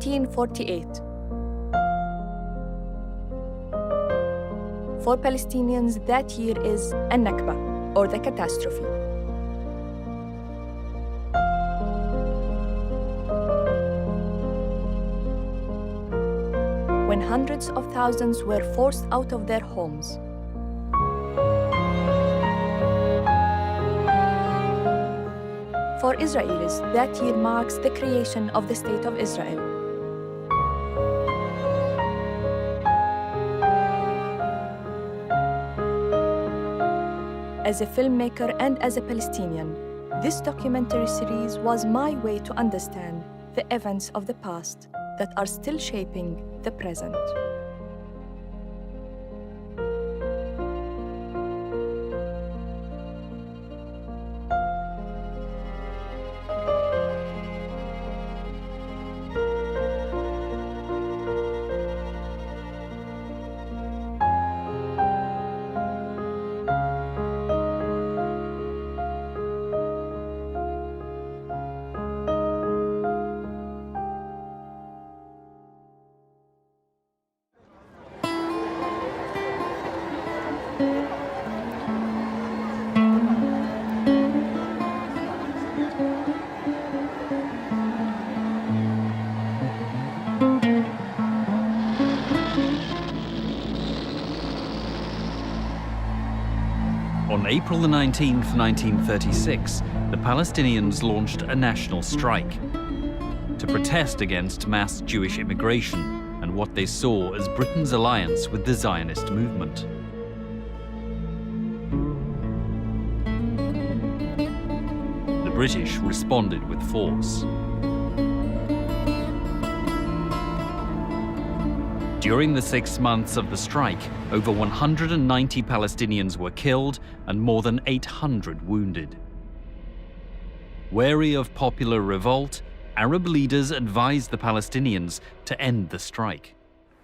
1948. For Palestinians, that year is Al-Nakba, or the catastrophe. When hundreds of thousands were forced out of their homes. For Israelis, that year marks the creation of the State of Israel. As a filmmaker and as a Palestinian, this documentary series was my way to understand the events of the past that are still shaping the present. On April the 19th, 1936, the Palestinians launched a national strike to protest against mass Jewish immigration and what they saw as Britain's alliance with the Zionist movement. The British responded with force. During the 6 months of the strike, over 190 Palestinians were killed and more than 800 wounded. Wary of popular revolt, Arab leaders advised the Palestinians to end the strike.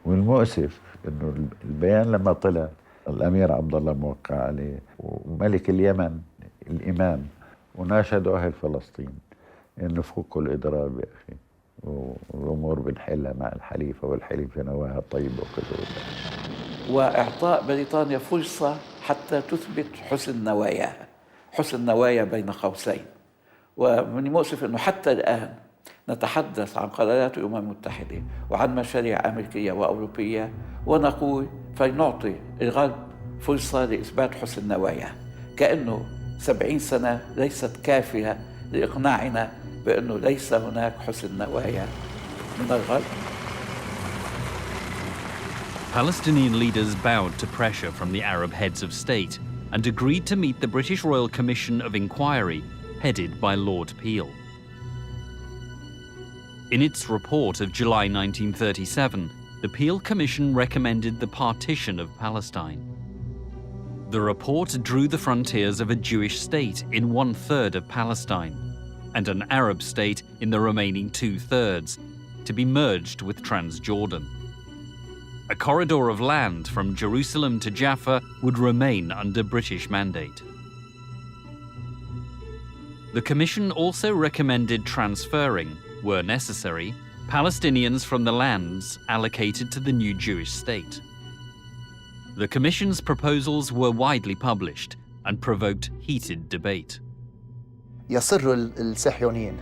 والمؤسف إنه البيان لما طلع الأمير عبد الله موقع عليه وملك اليمن الإمام وناشدوا أهل فلسطين إنه فكوا الإضراب يا أخي والأمور بنحلها مع الحليفة والحليفة نواها طيبة وكذا. وإعطاء بريطانيا فرصة حتى تثبت حسن نواياها، حسن نوايا بين قوسين. ومن المؤسف أنه حتى الآن نتحدث عن قرارات الأمم المتحدة وعن مشاريع أمريكية وأوروبية ونقول فلنعطي الغرب فرصة لإثبات حسن نواياه، كأنه 70 سنة ليست كافية لإقناعنا بأنه ليس هناك حسن نوايا من الغرب. Palestinian leaders bowed to pressure from the Arab heads of state and agreed to meet the British Royal Commission of Inquiry, headed by Lord Peel. In its report of July 1937, the Peel Commission recommended the partition of Palestine. The report drew the frontiers of a Jewish state in 1/3 of Palestine and an Arab state in the remaining 2/3 to be merged with Transjordan. A corridor of land from Jerusalem to Jaffa would remain under British mandate. The Commission also recommended transferring, where necessary, Palestinians from the lands allocated to the new Jewish state. The Commission's proposals were widely published and provoked heated debate. يصر الصهيونيين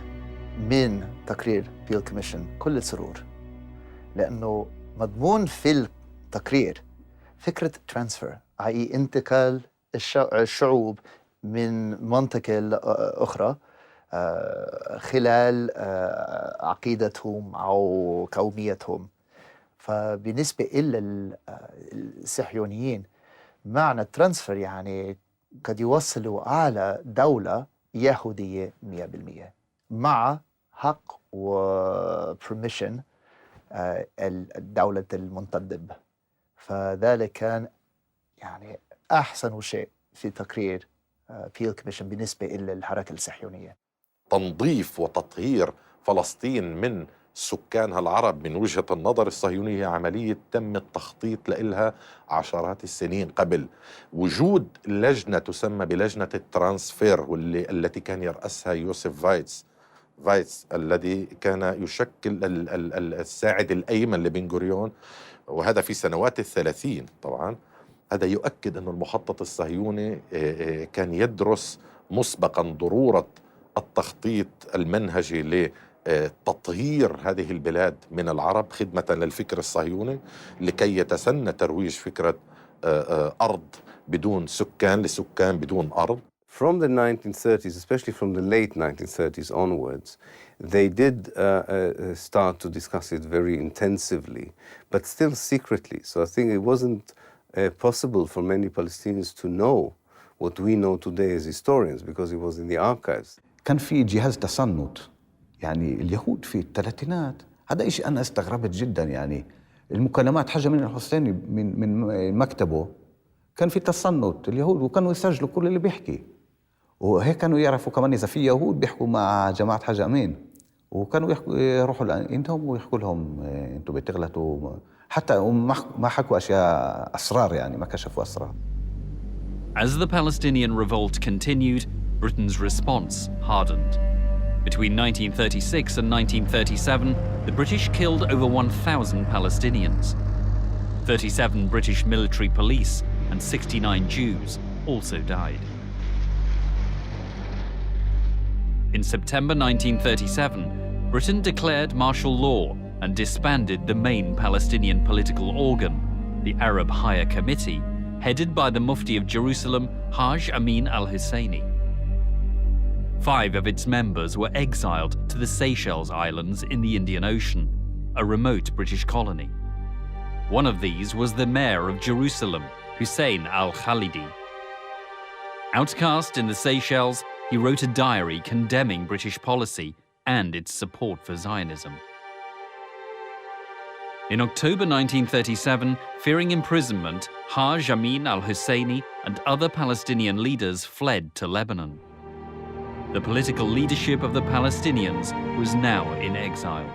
من تقرير بيل كوميشن كل السرور، لأنه مضمون في التقرير فكرة ترانسفير، أي انتقال الشعوب من منطقة لأخرى خلال عقيدتهم أو قوميتهم. فبالنسبة إلى الصهيونيين معنى الترانسفير يعني قد يوصلوا على دولة يهودية 100% مع حق وبرميشن الدولة المنتدب. فذلك كان يعني أحسن شيء في تقرير بيل كوميشن بالنسبة إلى الحركة الصهيونية. تنظيف وتطهير فلسطين من سكانها العرب من وجهة النظر الصهيونية عملية تم التخطيط لها عشرات السنين قبل. وجود لجنة تسمى بلجنة الترانسفير التي كان يرأسها يوسف فايتس فايتس الذي كان يشكل الساعد الأيمن لبن غوريون، وهذا في سنوات ال30 طبعا. هذا يؤكد أن المخطط الصهيوني كان يدرس مسبقا ضرورة التخطيط المنهجي لتطهير هذه البلاد من العرب خدمة للفكر الصهيوني، لكي يتسنى ترويج فكرة أرض بدون سكان لسكان بدون أرض. From the 1930s, especially from the late 1930s onwards, they did start to discuss it very intensively, but still secretly. So I think it wasn't possible for many Palestinians to know what we know today as historians, because it was in the archives. كان في جهاز تصنت، يعني اليهود في الثلاثينات، هذا إشي أنا استغربت جدا. يعني المكالمات حاجة من الحسيني من مكتبه كان في تصنت اليهود، وكانوا يسجلوا كل اللي بيحكي، وهيك كانوا يعرفوا كمان إذا في يهود بيحكوا مع جماعة حاج أمين، وكانوا يروحوا عندهم ويحكوا لهم أنتوا بتغلطوا، حتى ما حكوا أشياء أسرار، يعني ما كشفوا أسرار. As the Palestinian revolt continued, Britain's response hardened. Between 1936 and 1937, the British killed over 1,000 Palestinians. 37 British military police and 69 Jews also died. In September 1937, Britain declared martial law and disbanded the main Palestinian political organ, the Arab Higher Committee, headed by the Mufti of Jerusalem, Haj Amin al-Husseini. 5 of its members were exiled to the Seychelles Islands in the Indian Ocean, a remote British colony. One of these was the mayor of Jerusalem, Hussein al-Khalidi. Outcast in the Seychelles, he wrote a diary condemning British policy and its support for Zionism. In October 1937, fearing imprisonment, Haj Amin al-Husseini and other Palestinian leaders fled to Lebanon. The political leadership of the Palestinians was now in exile.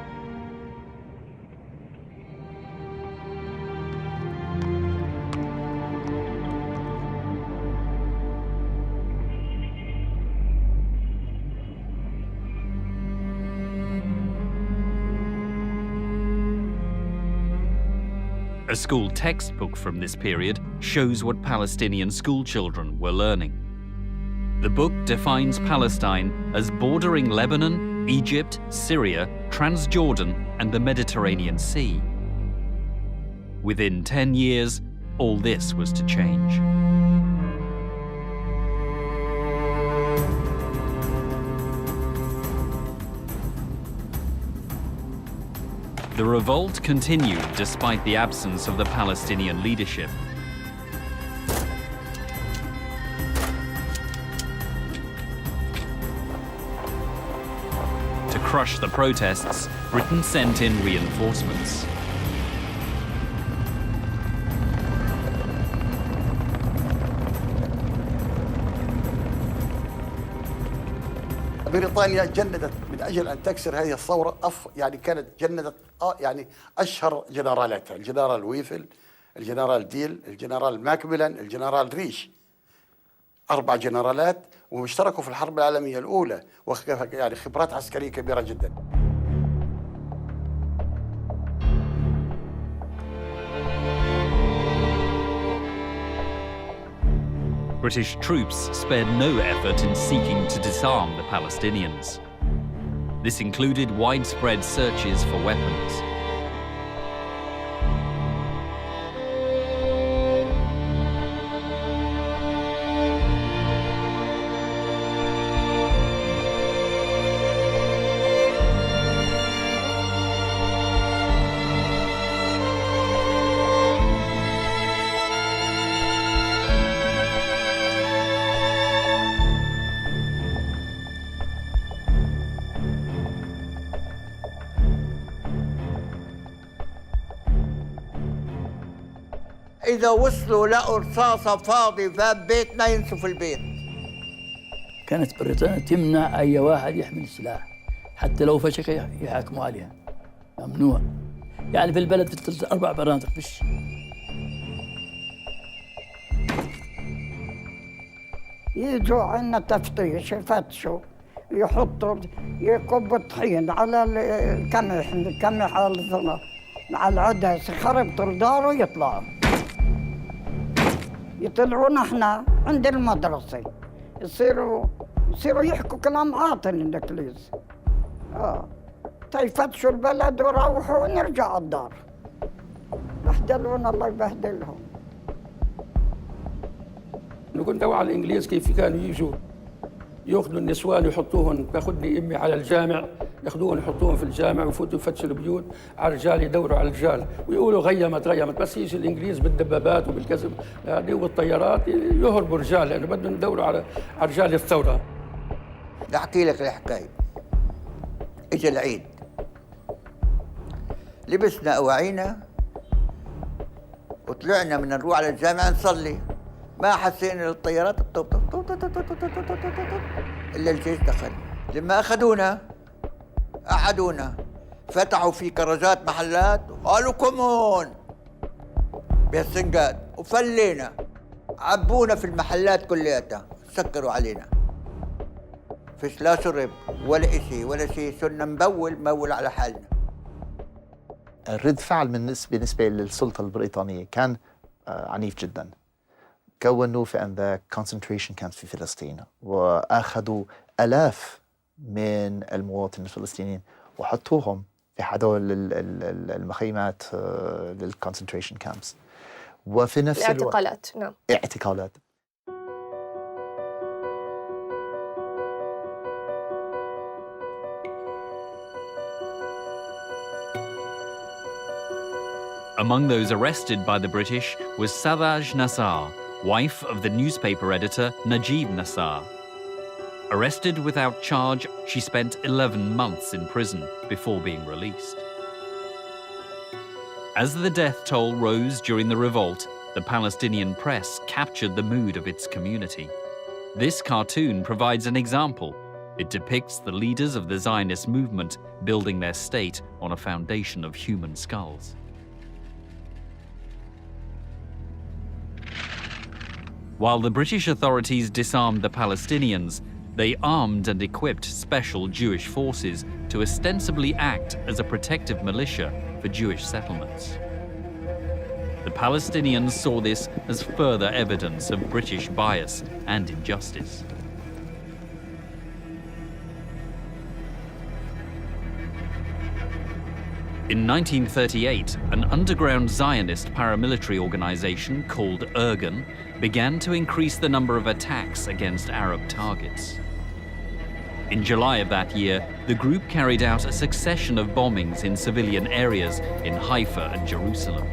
A school textbook from this period shows what Palestinian schoolchildren were learning. The book defines Palestine as bordering Lebanon, Egypt, Syria, Transjordan, and the Mediterranean Sea. Within 10 years, all this was to change. The revolt continued despite the absence of the Palestinian leadership. To crush the protests, Britain sent in reinforcements. بريطانيا جندت من أجل أن تكسر هذه الثورة، يعني كانت جندت يعني أشهر جنرالاتها، الجنرال ويفل، الجنرال ديل، الجنرال ماكميلان، الجنرال ريش. 4 جنرالات، واشتركوا في الحرب العالمية الأولى، يعني خبرات عسكرية كبيرة جدا. British troops spared no effort in seeking to disarm the Palestinians. This included widespread searches for weapons. إذا وصلوا لقوا رصاصة فاضي باب بيتنا ينسوا البيت. كانت بريطانيا تمنع أي واحد يحمل سلاح، حتى لو فشخ يحاكموا عليها، ممنوع. يعني في البلد في 4 برانق فيش. يجوا عنا تفتيش يفتشوا يحطوا يكبوا الطحين على القمح على العدس خربطوا الدار ويطلعوا يطلعونا احنا عند المدرسة يصيروا يحكوا كلام عاطل الانجليز يفتشوا البلد ويروحوا ونرجع الدار بهدلونا الله يبهدلهم. كنت أوعى الإنجليز كيف كانوا يجوا ياخذوا النسوان يحطوهم، تاخذني امي على الجامع ياخذوهم يحطوهم في الجامع ويفوتوا يفتشوا البيوت على الرجال يدوروا على الرجال ويقولوا غيمت بس يجي الانجليز بالدبابات وبالكذب هذه والطيارات يهربوا الرجال لانه بدهم يدوروا على رجال الثوره. بدي احكي لك الحكايه. اجى العيد لبسنا أواعينا وطلعنا من نروح على الجامعة نصلي، ما حسينا للطيارات إلا الجيش دخل. لما أخذونا قعدونا فتحوا في كراجات محلات وقالوا كمون بهالسنقات وفلينا، عبونا في المحلات كلياتها، سكروا علينا، فيش لا شرب ولا شيء، صرنا مبول على حالنا. الرد فعل بالنسبة للسلطة البريطانية كان عنيف جدا. كونوا في عندك concentration camps في فلسطين وأخذوا آلاف من المواطنين الفلسطينيين وحطوهم في هذول المخيمات للconcentration camps وفي نفس الوقت الاعتقالات. نعم، اعتقالات. Among those arrested by the British was Sadaj Nassar, wife of the newspaper editor Najib Nassar. Arrested without charge, she spent 11 months in prison before being released. As the death toll rose during the revolt, the Palestinian press captured the mood of its community. This cartoon provides an example. It depicts the leaders of the Zionist movement building their state on a foundation of human skulls. While the British authorities disarmed the Palestinians, they armed and equipped special Jewish forces to ostensibly act as a protective militia for Jewish settlements. The Palestinians saw this as further evidence of British bias and injustice. In 1938, an underground Zionist paramilitary organization called Irgun began to increase the number of attacks against Arab targets. In July of that year, the group carried out a succession of bombings in civilian areas in Haifa and Jerusalem.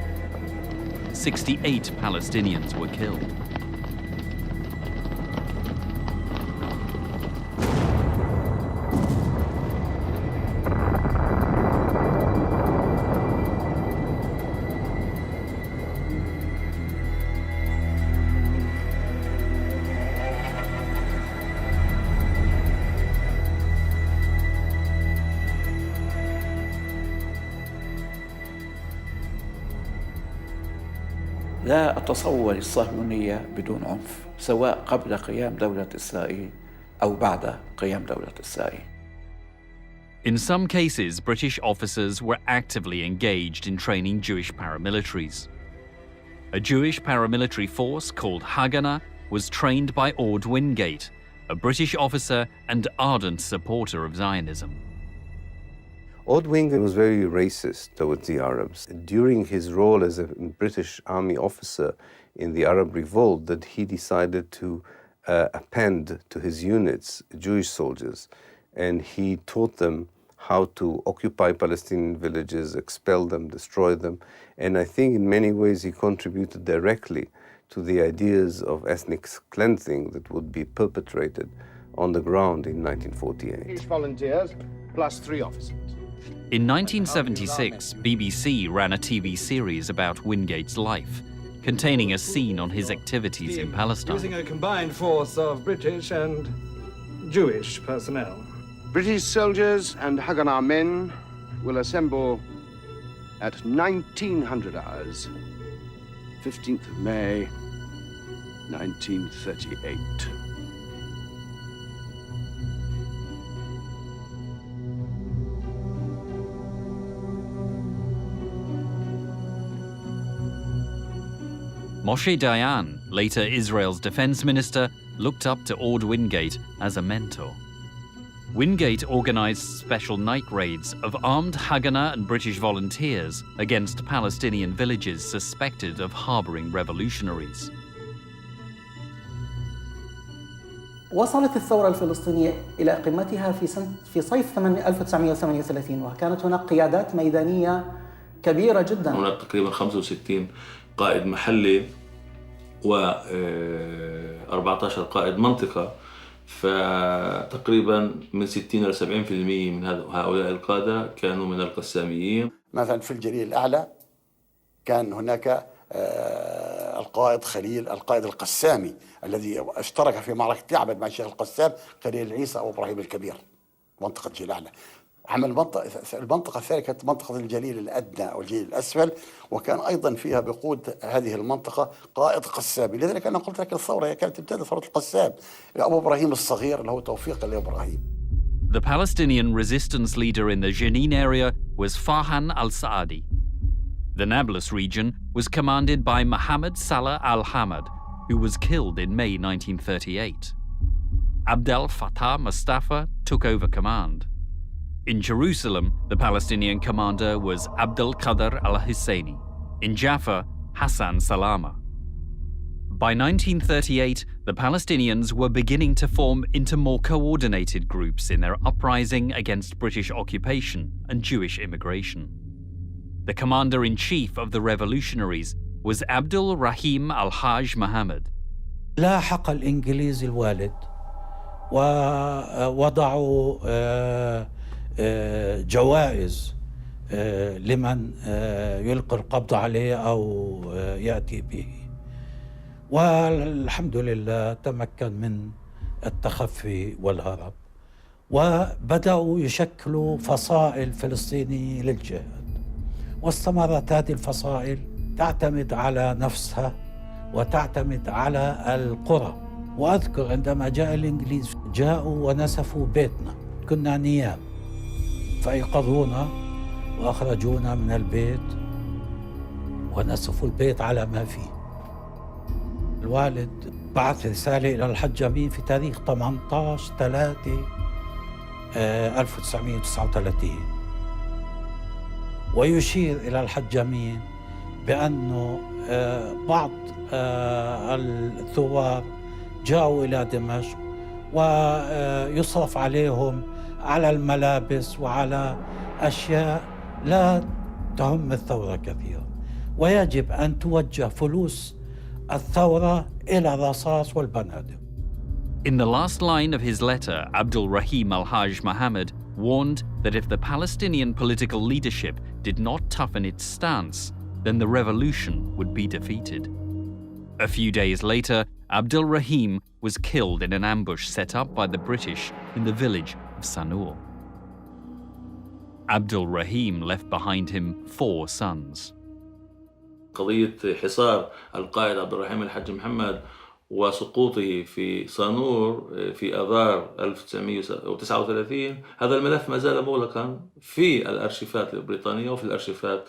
68 Palestinians were killed. لا أتصور الصهيونية بدون عنف، سواء قبل قيام دولة إسرائيل أو بعد قيام دولة إسرائيل. In some cases, British officers were actively engaged in training Jewish paramilitaries. A Jewish paramilitary force called Haganah was trained by Ord Wingate, a British officer and ardent supporter of Zionism. Ord Wingate was very racist towards the Arabs. During his role as a British army officer in the Arab revolt, that he decided to append to his units Jewish soldiers, and he taught them how to occupy Palestinian villages, expel them, destroy them, and I think in many ways he contributed directly to the ideas of ethnic cleansing that would be perpetrated on the ground in 1948. Each volunteers plus 3 officers. In 1976, BBC ran a TV series about Wingate's life, containing a scene on his activities in Palestine. Using a combined force of British and Jewish personnel. British soldiers and Haganah men will assemble at 1900 hours, 15th of May, 1938. Moshe Dayan, later Israel's defense minister, looked up to Orde Wingate as a mentor. Wingate organized special night raids of armed Haganah and British volunteers against Palestinian villages suspected of harboring revolutionaries. وصلت الثورة الفلسطينية إلى قمتها في صيف 1938 وكانت هناك قيادات ميدانية كبيرة جدا. هناك تقريبا 65 قائد محلي و 14 قائد منطقة، فتقريبا من 60 إلى 70% من هؤلاء القادة كانوا من القساميين. مثلا في الجليل الأعلى كان هناك القائد خليل، القائد القسامي الذي اشترك في معركة يعبد مع الشيخ القسام، خليل عيسى أو إبراهيم الكبير، منطقة الجليل الأعلى. عمل المنطقة الثانية كانت منطقة الجليل الأدنى أو الجليل الأسفل، وكان أيضا فيها بقود هذه المنطقة قائد قسامي. لذلك أنا قلت لك الثورة كانت ابتدت ثورة القسام، أبو إبراهيم الصغير اللي هو توفيق لإبراهيم. The Palestinian resistance leader in the Jenin area was Farhan al-Saadi. The Nablus region was commanded by Mohammed Salah al-Hamad, who was killed in May 1938. Abdel Fattah Mustafa took over command. In Jerusalem, the Palestinian commander was Abdel Qadr al-Husseini. In Jaffa, Hassan Salama. By 1938, the Palestinians were beginning to form into more coordinated groups in their uprising against British occupation and Jewish immigration. The commander-in-chief of the revolutionaries was Abdul Rahim al-Haj Mohammed. لاحق الإنجليز الوالد ووضعوا جوائز لمن يلقي القبض عليه أو يأتي به، والحمد لله تمكن من التخفي والهرب، وبدأوا يشكلوا فصائل فلسطينية للجهاد، واستمرت هذه الفصائل تعتمد على نفسها وتعتمد على القرى. وأذكر عندما جاء الإنجليز جاءوا ونسفوا بيتنا، كنا نيام، فأيقظونا وأخرجونا من البيت ونسفوا البيت على ما فيه. الوالد بعث رسالة إلى الحج أمين في تاريخ 18/3/1939 ويشير إلى الحج أمين بأنه بعض الثوار جاءوا إلى دمشق ويصرف عليهم على الملابس وعلى أشياء لا تهم الثورة كثيرا، ويجب أن توجه فلوس الثورة إلى الرصاص والبنادق. In the last line of his letter, Abdul Rahim al-Haj Mohammed warned that if the Palestinian political leadership did not toughen its stance, then the revolution would be defeated. A few days later, Abdul Rahim was killed in an ambush set up by the British in the village of Sanur. Abdul Rahim left behind him 4 sons. قضية حصار القائد عبد الرحيم الحاج محمد وسقوطه في صانور في آذار 1939، هذا الملف ما زال مغلقا في الأرشيفات البريطانية وفي الأرشيفات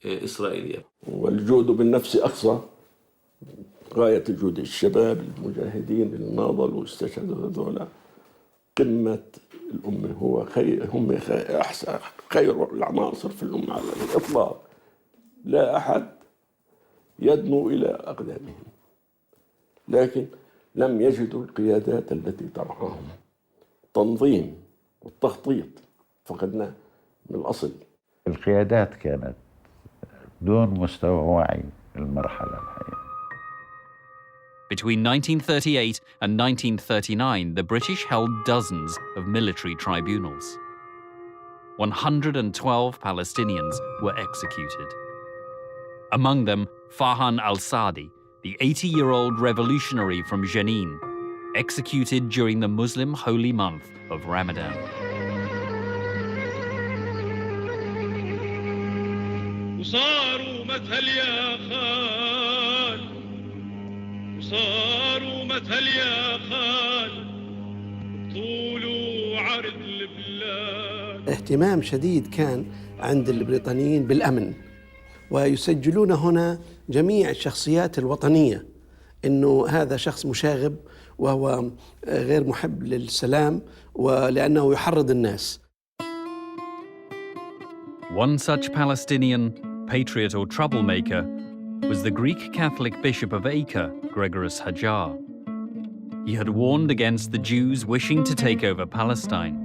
الإسرائيلية. والجهد بالنفس أقصى غاية الجهد، الشباب المجاهدين اللي ناضلوا واستشهدوا هذولا قمة الأمة، هم خير العناصر في الأمة على الإطلاق، لا أحد يدنو إلى أقدامهم، لكن لم يجدوا القيادات التي ترعاهم. تنظيم والتخطيط فقدناه من الأصل. القيادات كانت دون مستوى وعي المرحلة الحقيقية. Between 1938 and 1939, the British held dozens of military tribunals. 112 Palestinians were executed. Among them, Farhan al-Saadi, the 80-year-old revolutionary from Jenin, executed during the Muslim holy month of Ramadan. اهتمام شديد كان عند البريطانيين بالأمن، ويسجلون هنا جميع الشخصيات الوطنية إنه هذا شخص مشاغب وهو غير محب للسلام ولأنه يحرض الناس. One such Palestinian, patriot or troublemaker, was the Greek Catholic Bishop of Acre, Gregorius Hajar. He had warned against the Jews wishing to take over Palestine.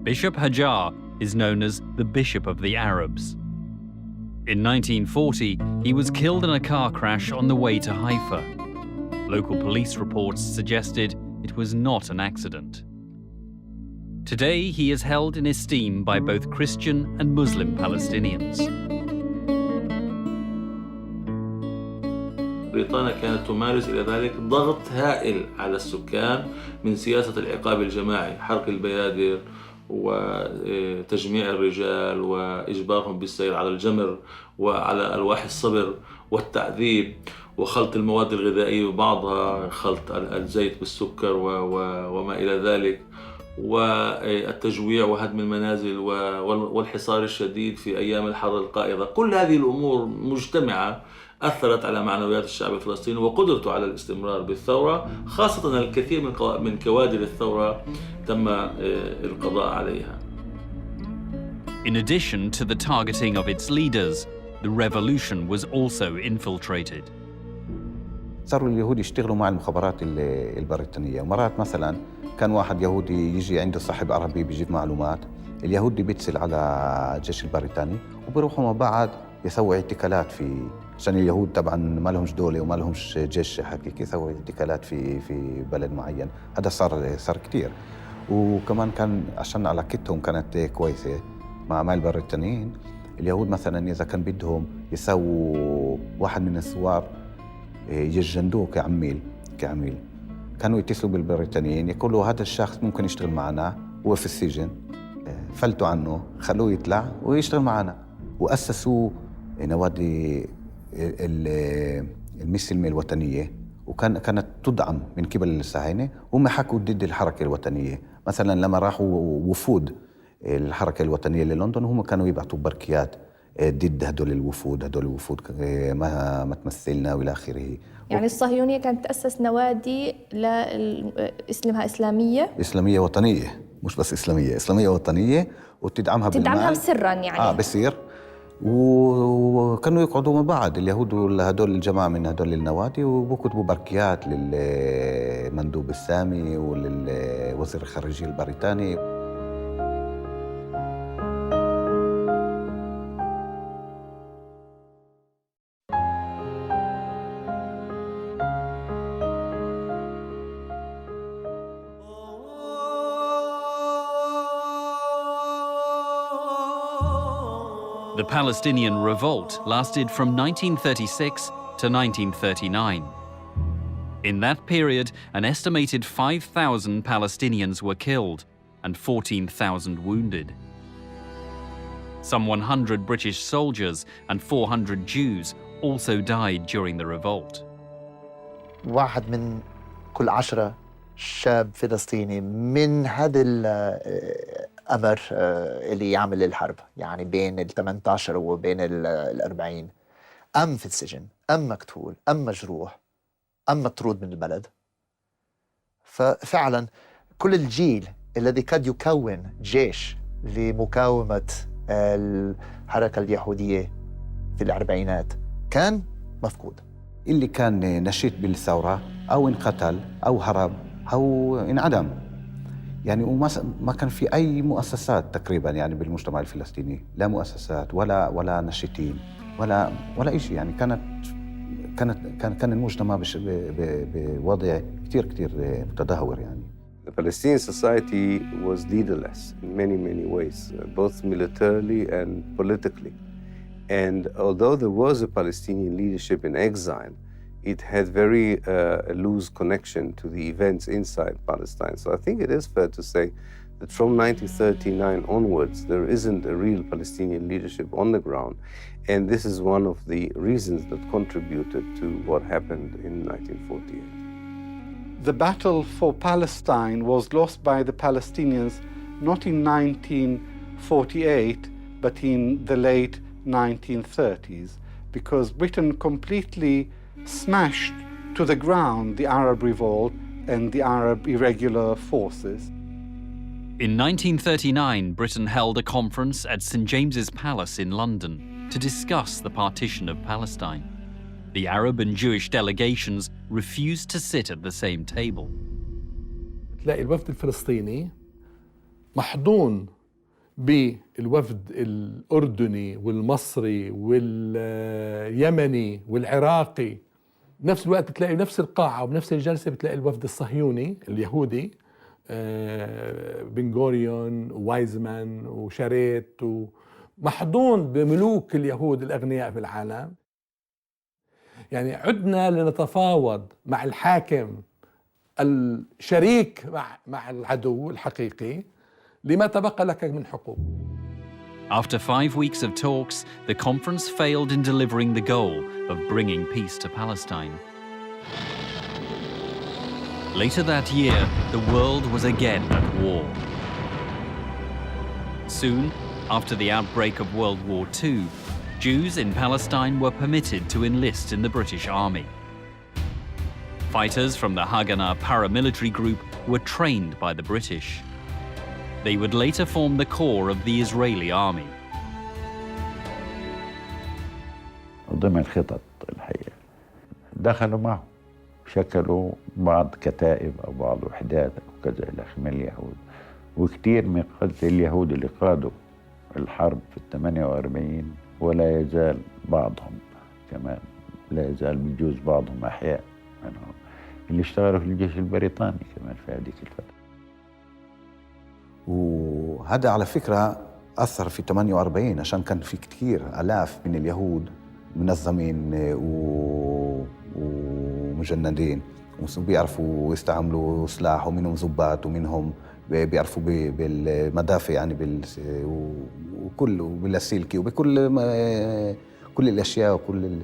Bishop Hajar is known as the Bishop of the Arabs. In 1940, he was killed in a car crash on the way to Haifa. Local police reports suggested it was not an accident. Today, he is held in esteem by both Christian and Muslim Palestinians. بريطانيا كانت تمارس إلى ذلك ضغط هائل على السكان من سياسة العقاب الجماعي، حرق البيادر وتجميع الرجال وإجبارهم بالسير على الجمر وعلى ألواح الصبر والتعذيب وخلط المواد الغذائية وبعضها خلط الزيت بالسكر وما إلى ذلك، والتجويع وهدم المنازل والحصار الشديد في أيام الحرب القائضة. كل هذه الأمور مجتمعة أثرت على معنويات الشعب الفلسطيني وقدرته على الاستمرار بالثورة، خاصة الكثير من كوادر الثورة تم القضاء عليها. In addition to the targeting of its leaders, the revolution was also infiltrated. صاروا اليهود يشتغلوا مع المخابرات البريطانية، ومرات مثلا كان واحد يهودي يجي عنده صاحب عربي بيجيب معلومات، اليهودي بيتصل على الجيش البريطاني وبيروحوا مع بعض يسووا اعتقالات عشان اليهود طبعا ما لهمش دولة وما لهمش جيش حقيقي، يسووا اعتقالات في بلد معين. هذا صار كتير. وكمان كان عشان علاقتهم كانت كويسة مع البريطانيين، اليهود مثلا إذا كان بدهم يسووا واحد من الثوار يجندوه كعميل كانوا يتصلوا بالبريطانيين يقولوا هذا الشخص ممكن يشتغل معنا، هو في السجن، فلتوا عنه خلوه يطلع ويشتغل معنا. وأسسوا نوادي المسلمة الوطنية، وكانت تدعم من قبل الصهاينة، وهم حكوا ضد الحركة الوطنية. مثلا لما راحوا وفود الحركة الوطنية للندن هم كانوا يبعثوا بركيات ضد هدول الوفود ما تمثلنا والى اخره. يعني الصهيونية كانت تأسس نوادي اسمها إسلامية وطنية، مش بس إسلامية وطنية، وتدعمها بالمال سرا يعني بصير. وكانوا يقعدوا مع بعض اليهود هدول الجماعة من هدول النوادي وبكتبوا بركيات للمندوب السامي وللوزير الخارجية البريطاني. The Palestinian revolt lasted from 1936 to 1939. In that period, an estimated 5,000 Palestinians were killed and 14,000 wounded. Some 100 British soldiers and 400 Jews also died during the revolt. واحد من كل 10 شاب فلسطيني من هذا الأمر اللي يعمل الحرب، يعني بين ال 18 وبين ال 40، أم في السجن، أم مقتول، أم مجروح، أم مطرود من البلد. ففعلا كل الجيل الذي قد يكون جيش لمقاومة الحركة اليهودية في الأربعينات كان مفقود. اللي كان نشيط بالثورة أو انقتل أو هرب أو انعدم، يعني وما كان في أي مؤسسات تقريبا يعني بالمجتمع الفلسطيني، لا مؤسسات ولا نشيطين ولا شيء. يعني كان المجتمع بوضع كتير متدهور. يعني The Palestinian society was leaderless in many ways, both militarily and politically. And although there was a Palestinian leadership in exile, it had very loose connection to the events inside Palestine. So I think it is fair to say that from 1939 onwards, there isn't a real Palestinian leadership on the ground. And this is one of the reasons that contributed to what happened in 1948. The battle for Palestine was lost by the Palestinians not in 1948, but in the late 1930s. because Britain completely smashed to the ground the Arab revolt and the Arab irregular forces. In 1939, Britain held a conference at St. James's Palace in London to discuss the partition of Palestine. The Arab and Jewish delegations refused to sit at the same table. تلاقي الوفد الفلسطيني محضون بالوفد الأردني والمصري واليمني والعراقي. بنفس الوقت بتلاقي نفس القاعة وبنفس الجلسة بتلاقي الوفد الصهيوني اليهودي بن غوريون ووايزمان وشاريت ومحضون بملوك اليهود الأغنياء في العالم. يعني عدنا لنتفاوض مع الحاكم الشريك مع العدو الحقيقي لما تبقى لك من حقوق. After 5 weeks of talks, the conference failed in delivering the goal of bringing peace to Palestine. Later that year, the world was again at war. Soon, after the outbreak of World War II, Jews in Palestine were permitted to enlist in the British Army. Fighters from the Haganah paramilitary group were trained by the British. They would later form the core of the Israeli army. ضمن الخطط الحقيقة دخلوا معه شكلوا بعض كتائب أو بعض وحدات أو كذا إلى آخره من اليهود، وكثير من قادة اليهود اللي قادوا الحرب في 48 ولا يزال بعضهم كمان لا يزال بيجوز بعضهم أحياء منهم اللي اشتغلوا في الجيش البريطاني كمان في هذيك الفترة. وهذا على فكرة أثر في 48 عشان كان في كتير آلاف من اليهود منظمين ومجندين وبيعرفوا يستعملوا سلاح، ومنهم ضباط ومنهم بيعرفوا بالمدافع يعني وكل وباللاسلكي وبكل كل الأشياء وكل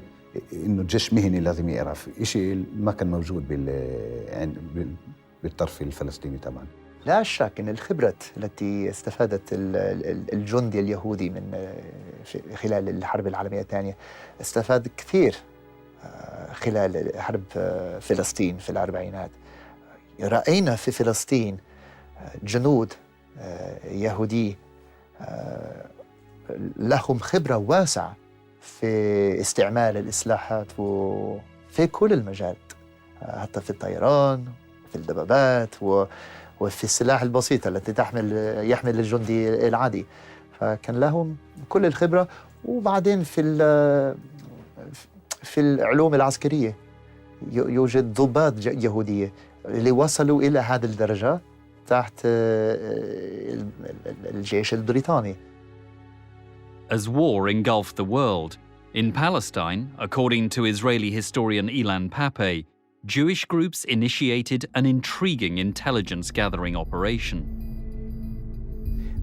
إنه الجيش مهني لازم يعرف شيء ما كان موجود بالطرف الفلسطيني طبعا. لا شك أن الخبرة التي استفادت الجندي اليهودي من خلال الحرب العالمية الثانية استفاد كثير خلال حرب فلسطين في الأربعينات. رأينا في فلسطين جنود يهودي لهم خبرة واسعة في استعمال الإسلحات وفي كل المجالات، حتى في الطيران، في الدبابات وفي السلاح البسيط التي يحمل الجندي العادي. فكان لهم كل الخبرة. وبعدين في العلوم العسكرية يوجد ضباط يهودية اللي وصلوا إلى هذه الدرجة تحت الجيش البريطاني. As war engulfed the world, in Palestine, according to Israeli historian Ilan Pappé, Jewish groups initiated an intriguing intelligence-gathering operation.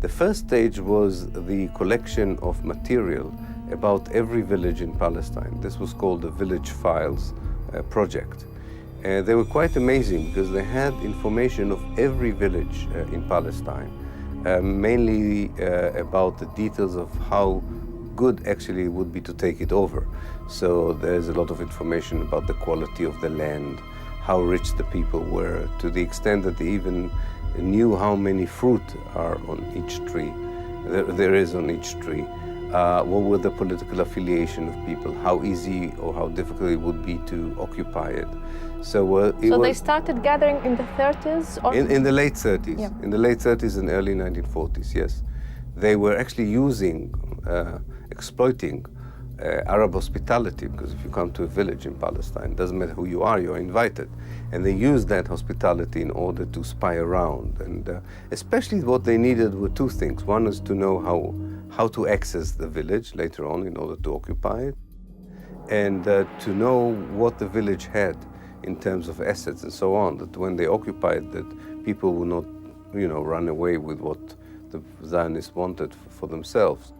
The first stage was the collection of material about every village in Palestine. This was called the Village Files project. They were quite amazing because they had information of every village in Palestine, mainly about the details of how good actually would be to take it over. So there's a lot of information about the quality of the land, how rich the people were, to the extent that they even knew how many fruit are on each tree, there is on each tree. What were the political affiliation of people, how easy or how difficult it would be to occupy it. So they started gathering in the 30s? Or in the late 30s, yeah. In the late 30s and early 1940s, yes. They were actually exploiting Arab hospitality, because if you come to a village in Palestine, it doesn't matter who you are, you're invited. And they used that hospitality in order to spy around. And especially what they needed were two things. One is to know how to access the village later on in order to occupy it, and to know what the village had in terms of assets and so on, that when they occupied, that people would not, run away with what the Zionists wanted for themselves.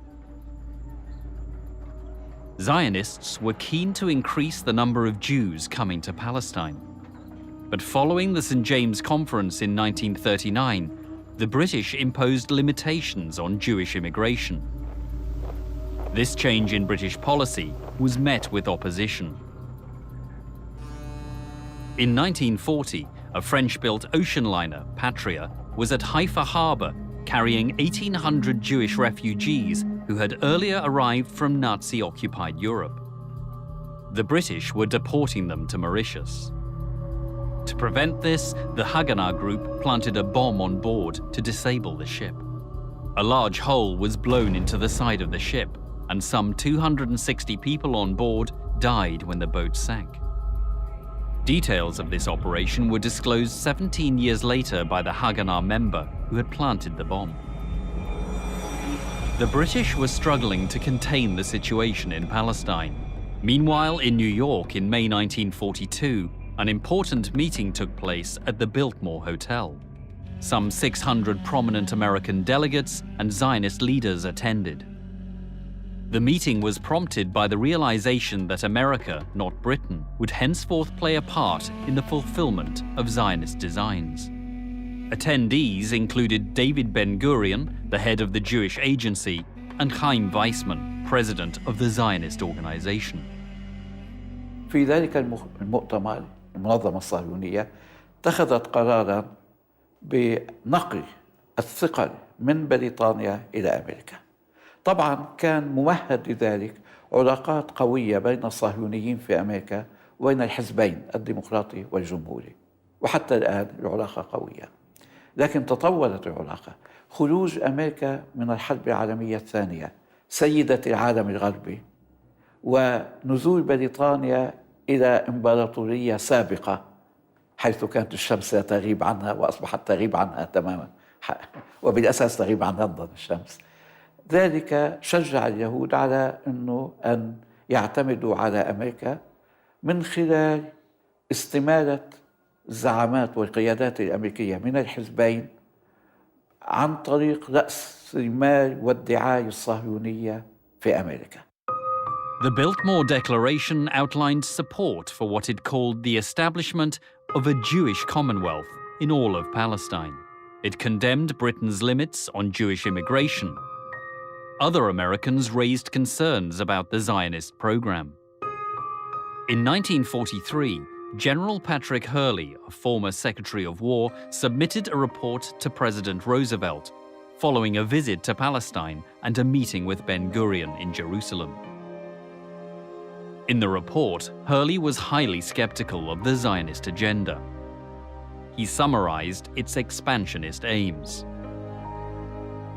Zionists were keen to increase the number of Jews coming to Palestine. But following the St. James Conference in 1939, the British imposed limitations on Jewish immigration. This change in British policy was met with opposition. In 1940, a French-built ocean liner, Patria, was at Haifa harbor carrying 1,800 Jewish refugees who had earlier arrived from Nazi-occupied Europe. The British were deporting them to Mauritius. To prevent this, the Haganah group planted a bomb on board to disable the ship. A large hole was blown into the side of the ship, and some 260 people on board died when the boat sank. Details of this operation were disclosed 17 years later by the Haganah member who had planted the bomb. The British were struggling to contain the situation in Palestine. Meanwhile, in New York in May 1942, an important meeting took place at the Biltmore Hotel. Some 600 prominent American delegates and Zionist leaders attended. The meeting was prompted by the realization that America, not Britain, would henceforth play a part in the fulfillment of Zionist designs. Attendees included David Ben-Gurion, the head of the Jewish Agency, and Chaim Weizmann, president of the Zionist organization. في ذلك المؤتمر المنظمة الصهيونية اتخذت قراراً بنقل الثقل من بريطانيا إلى أمريكا. طبعاً كان ممهد لذلك علاقات قوية بين الصهيونيين في أمريكا وبين الحزبين الديمقراطي والجمهوري، وحتى الآن العلاقة قوية. لكن تطورت العلاقة. خروج أمريكا من الحرب العالمية الثانية سيدة العالم الغربي، ونزول بريطانيا إلى إمبراطورية سابقة حيث كانت الشمس لا تغيب عنها وأصبحت تغيب عنها تماما، وبالأساس تغيب عن لندن الشمس. ذلك شجع اليهود على أن يعتمدوا على أمريكا من خلال استمالة الزعامات والقيادات الأمريكية من الحزبين عن طريق رأس المال والدعاية الصهيونية في أمريكا. The Biltmore Declaration outlined support for what it called the establishment of a Jewish Commonwealth in all of Palestine. It condemned Britain's limits on Jewish immigration. Other Americans raised concerns about the Zionist program. In 1943, General Patrick Hurley, a former Secretary of War, submitted a report to President Roosevelt following a visit to Palestine and a meeting with Ben-Gurion in Jerusalem. In the report, Hurley was highly skeptical of the Zionist agenda. He summarized its expansionist aims.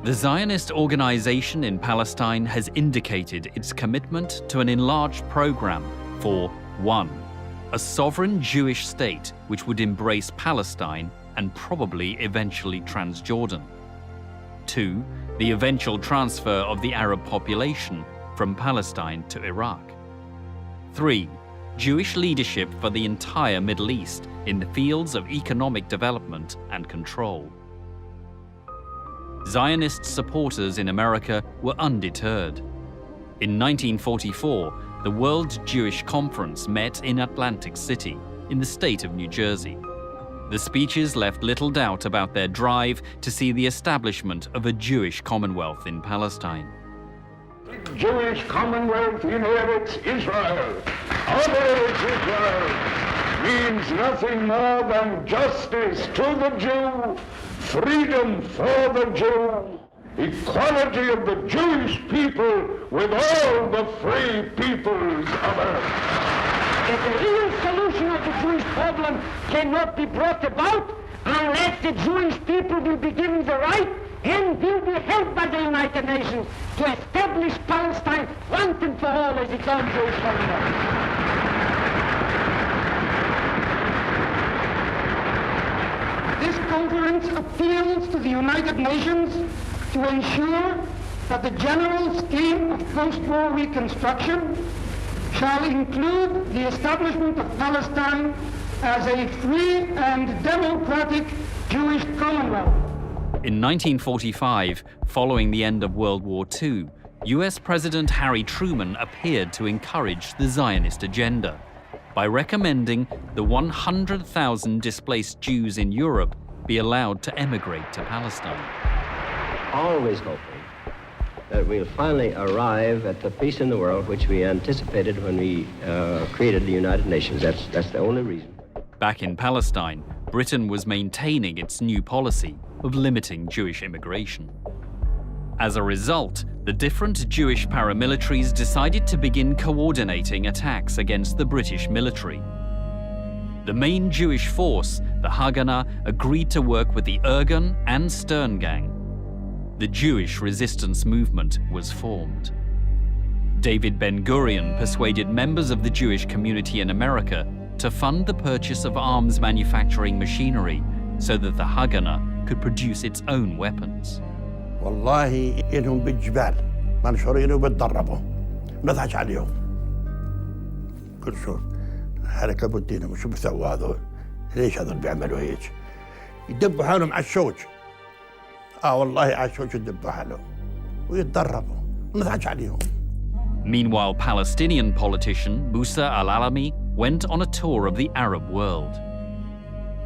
The Zionist organization in Palestine has indicated its commitment to an enlarged program for 1. A sovereign Jewish state which would embrace Palestine and probably eventually Transjordan. 2. The eventual transfer of the Arab population from Palestine to Iraq. 3. Jewish leadership for the entire Middle East in the fields of economic development and control. Zionist supporters in America were undeterred. In 1944, the World Jewish Conference met in Atlantic City, in the state of New Jersey. The speeches left little doubt about their drive to see the establishment of a Jewish Commonwealth in Palestine. Jewish Commonwealth inherits Israel, operates Israel, means nothing more than justice to the Jew, freedom for the Jew, equality of the Jewish people with all the free peoples of earth. That the real solution of the Jewish problem cannot be brought about unless the Jewish people will be given the right and will be helped by the United Nations to establish Palestine once and for all as its own Jewish commonwealth. This conference appeals to the United Nations to ensure that the general scheme of post-war reconstruction shall include the establishment of Palestine as a free and democratic Jewish commonwealth. In 1945, following the end of World War II, US President Harry Truman appeared to encourage the Zionist agenda by recommending the 100,000 displaced Jews in Europe be allowed to emigrate to Palestine. Always hoping that we'll finally arrive at the peace in the world which we anticipated when we created the United Nations. That's the only reason. Back in Palestine, Britain was maintaining its new policy of limiting Jewish immigration. As a result, the different Jewish paramilitaries decided to begin coordinating attacks against the British military. The main Jewish force, the Haganah, agreed to work with the Irgun and Stern Gang. The Jewish resistance movement was formed. David Ben-Gurion persuaded members of the Jewish community in America to fund the purchase of arms manufacturing machinery so that the Haganah could produce its own weapons. والله إنهم بالجبال منشورين وبتدربوا نضحك عليهم كل شو حركة بودينا وشو بيسووا هذول ليش هذول بيعملوا هيك يدبوا حالهم على الشوج والله على الشوج يدبوا حالهم ويتدربوا نضحك عليهم. Meanwhile, Palestinian politician Musa al-Alami went on a tour of the Arab world.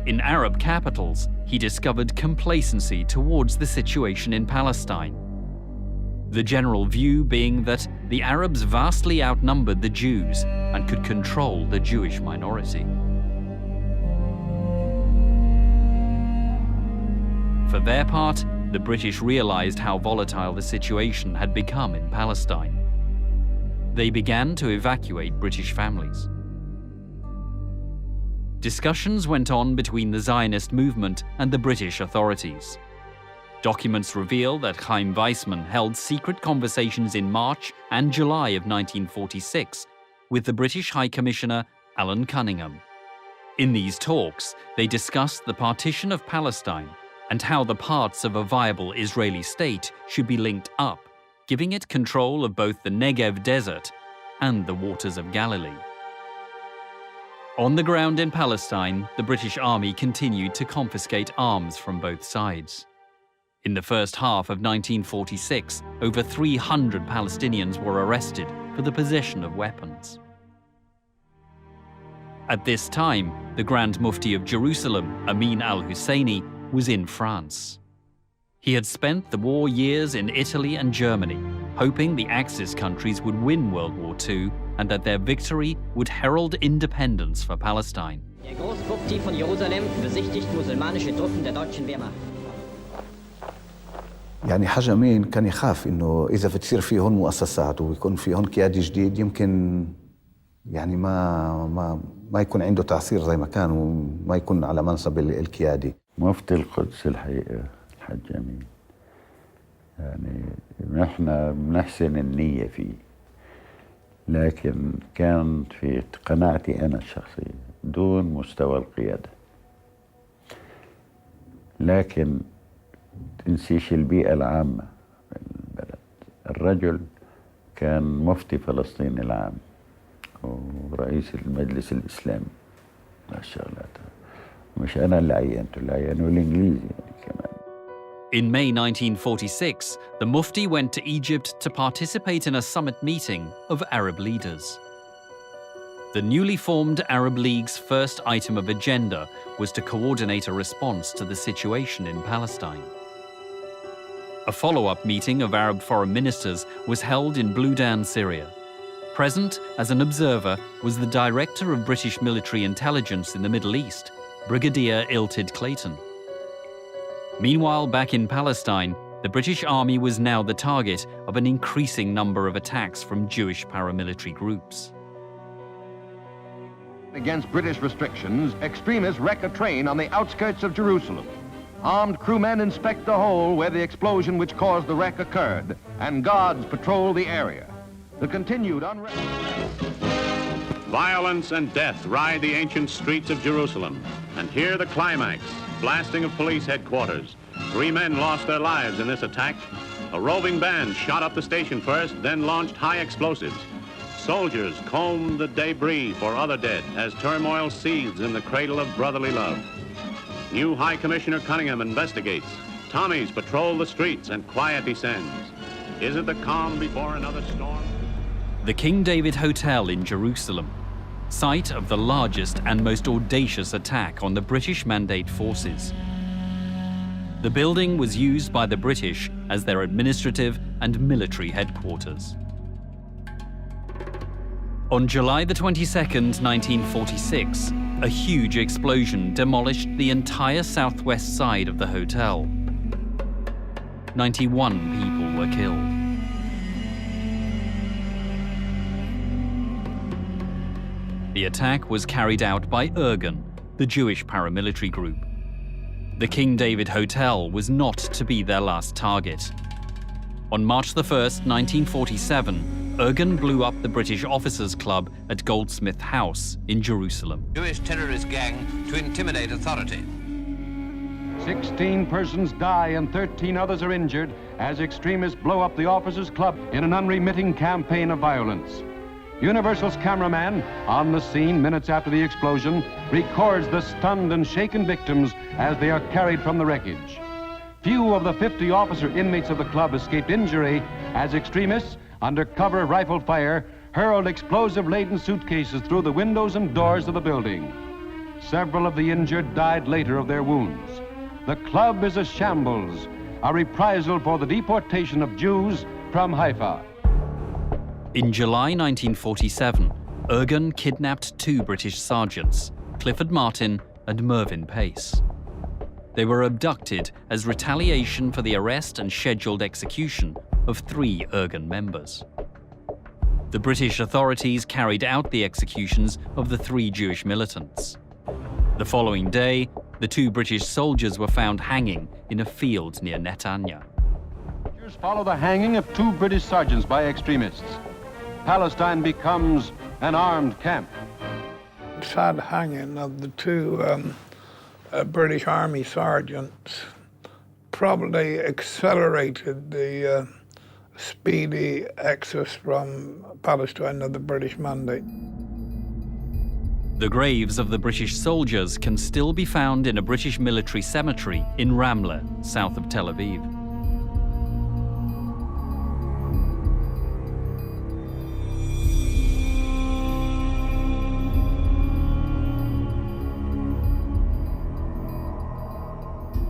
In Arab capitals, he discovered complacency towards the situation in Palestine. The general view being that the Arabs vastly outnumbered the Jews and could control the Jewish minority. For their part, the British realized how volatile the situation had become in Palestine. They began to evacuate British families. Discussions went on between the Zionist movement and the British authorities. Documents reveal that Chaim Weizmann held secret conversations in March and July of 1946 with the British High Commissioner Alan Cunningham. In these talks, they discussed the partition of Palestine and how the parts of a viable Israeli state should be linked up, giving it control of both the Negev desert and the waters of Galilee. On the ground in Palestine, the British Army continued to confiscate arms from both sides. In the first half of 1946, over 300 Palestinians were arrested for the possession of weapons. At this time, the Grand Mufti of Jerusalem, Amin al-Husseini, was in France. He had spent the war years in Italy and Germany, hoping the Axis countries would win World War II and that their victory would herald independence for Palestine. Der Großmufti von Jerusalem besichtigt musulmanische Truppen der deutschen Wehrmacht. يعني حاج أمين كان يخاف إنه إذا بتصير في هون مؤسسات ويكون في هون قيادي جديد يمكن يعني ما يكون عنده تأثير زي ما كان وما يكون على منصب القيادي. مفتي القدس الحقيقة الحاج أمين يعني نحن بنحسن النية فيه، لكن كان في قناعتي أنا الشخصية دون مستوى القيادة. لكن تنسيش البيئة العامة في البلد. الرجل كان مفتي فلسطين العام ورئيس المجلس الإسلامي الشغلات، مش أنا اللي عينته، اللي عينه الإنجليزي يعني كمان. In May 1946, the Mufti went to Egypt to participate in a summit meeting of Arab leaders. The newly formed Arab League's first item of agenda was to coordinate a response to the situation in Palestine. A follow-up meeting of Arab foreign ministers was held in Bludan, Syria. Present as an observer was the Director of British Military Intelligence in the Middle East, Brigadier Iltid Clayton. Meanwhile, back in Palestine, the British Army was now the target of an increasing number of attacks from Jewish paramilitary groups. Against British restrictions, extremists wreck a train on the outskirts of Jerusalem. Armed crewmen inspect the hole where the explosion which caused the wreck occurred, and guards patrol the area. The continued unrest... Violence and death ride the ancient streets of Jerusalem. And here the climax, blasting of police headquarters. 3 men lost their lives in this attack. A roving band shot up the station first, then launched high explosives. Soldiers combed the debris for other dead as turmoil seethes in the cradle of brotherly love. New High Commissioner Cunningham investigates. Tommies patrol the streets and quiet descends. Is it the calm before another storm? The King David Hotel in Jerusalem, site of the largest and most audacious attack on the British Mandate forces. The building was used by the British as their administrative and military headquarters. On July the 22nd, 1946, a huge explosion demolished the entire southwest side of the hotel. 91 people were killed. The attack was carried out by Irgun, the Jewish paramilitary group. The King David Hotel was not to be their last target. On March 1st, 1947, Irgun blew up the British Officers' Club at Goldsmith House in Jerusalem. Jewish terrorist gang to intimidate authority. 16 persons die and 13 others are injured as extremists blow up the Officers' Club in an unremitting campaign of violence. Universal's cameraman, on the scene minutes after the explosion, records the stunned and shaken victims as they are carried from the wreckage. Few of the 50 officer inmates of the club escaped injury as extremists, under cover of rifle fire, hurled explosive-laden suitcases through the windows and doors of the building. Several of the injured died later of their wounds. The club is a shambles, a reprisal for the deportation of Jews from Haifa. In July 1947, Irgun kidnapped 2 British sergeants, Clifford Martin and Mervyn Pace. They were abducted as retaliation for the arrest and scheduled execution of 3 Irgun members. The British authorities carried out the executions of the 3 Jewish militants. The following day, the 2 British soldiers were found hanging in a field near Netanya. Follow the hanging of 2 British sergeants by extremists. Palestine becomes an armed camp. Sad hanging of the 2 British Army sergeants probably accelerated the speedy exodus from Palestine of the British Mandate. The graves of the British soldiers can still be found in a British military cemetery in Ramle, south of Tel Aviv.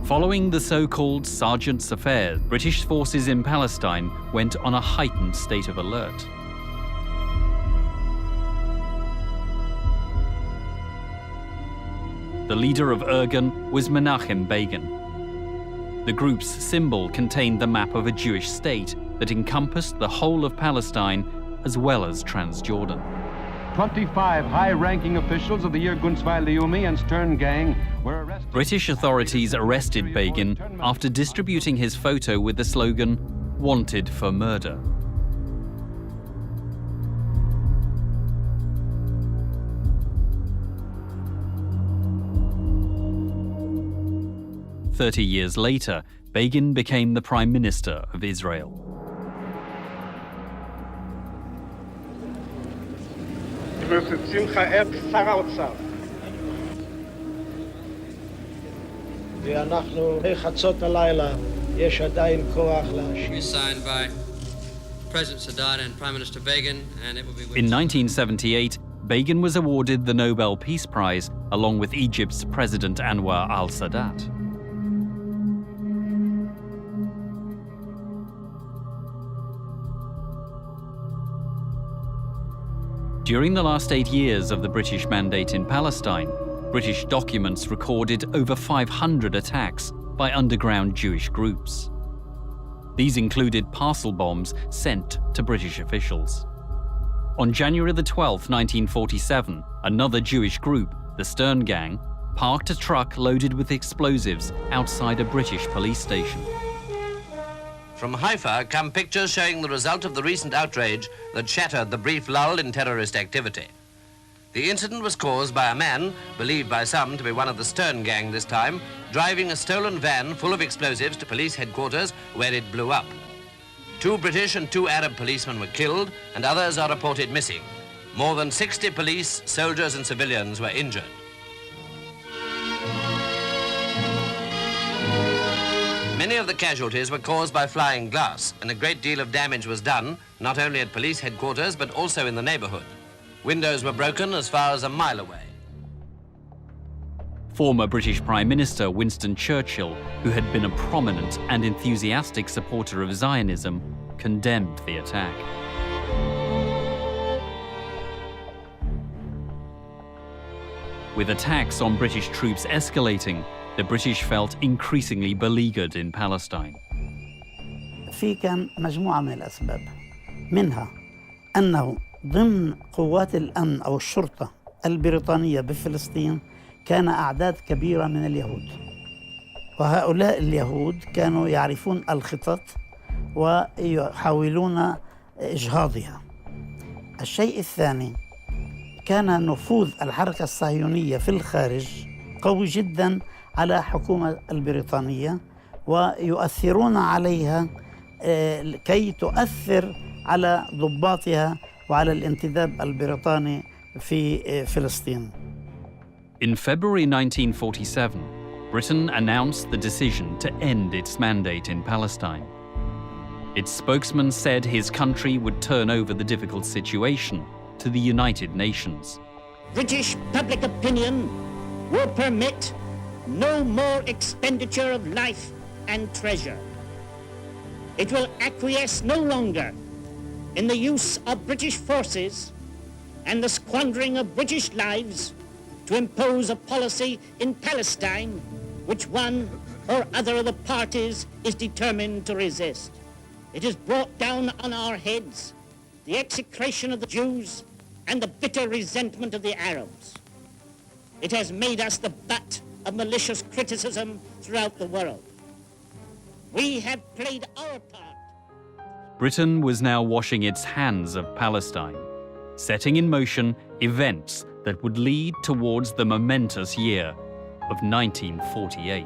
Following the so-called Sergeant's Affair, British forces in Palestine went on a heightened state of alert. The leader of Irgun was Menachem Begin. The group's symbol contained the map of a Jewish state that encompassed the whole of Palestine as well as Transjordan. 25 high-ranking officials of the Irgun-Zwei Leumi and Stern gang were arrested. British authorities arrested Begin after distributing his photo with the slogan, "Wanted for murder." "30 years later, Begin became the Prime Minister of Israel. Signed by President Sadat and Prime Minister Begin, and it will be. In 1978, Begin was awarded the Nobel Peace Prize along with Egypt's President Anwar al-Sadat. During the last 8 years of the British Mandate in Palestine, British documents recorded over 500 attacks by underground Jewish groups. These included parcel bombs sent to British officials. On January 12, 1947, another Jewish group, the Stern Gang, parked a truck loaded with explosives outside a British police station. From Haifa come pictures showing the result of the recent outrage that shattered the brief lull in terrorist activity. The incident was caused by a man, believed by some to be one of the Stern gang this time, driving a stolen van full of explosives to police headquarters where it blew up. 2 British and 2 Arab policemen were killed and others are reported missing. More than 60 police, soldiers and civilians were injured. Many of the casualties were caused by flying glass, and a great deal of damage was done, not only at police headquarters, but also in the neighborhood. Windows were broken as far as a mile away. Former British Prime Minister Winston Churchill, who had been a prominent and enthusiastic supporter of Zionism, condemned the attack. With attacks on British troops escalating, the British felt increasingly beleaguered in Palestine. في كان مجموعة من الأسباب، منها أنه ضمن قوات الأمن أو الشرطة البريطانية بفلسطين كان أعداد كبيرة من اليهود، وهؤلاء اليهود كانوا يعرفون الخطط ويحاولون إجهاضها. الشيء الثاني، كان نفوذ الحركة الصهيونية في الخارج قوي جدا على الحكومة البريطانية، ويؤثرون عليها كي تؤثر على ضباطها وعلى الانتداب البريطاني في فلسطين. In February 1947, Britain announced the decision to end its mandate in Palestine. Its spokesman said his country would turn over the difficult situation to the United Nations. British public opinion will permit no more expenditure of life and treasure. It will acquiesce no longer in the use of British forces and the squandering of British lives to impose a policy in Palestine which one or other of the parties is determined to resist. It has brought down on our heads the execration of the Jews and the bitter resentment of the Arabs. It has made us the butt of malicious criticism throughout the world. We have played our part. Britain was now washing its hands of Palestine, setting in motion events that would lead towards the momentous year of 1948.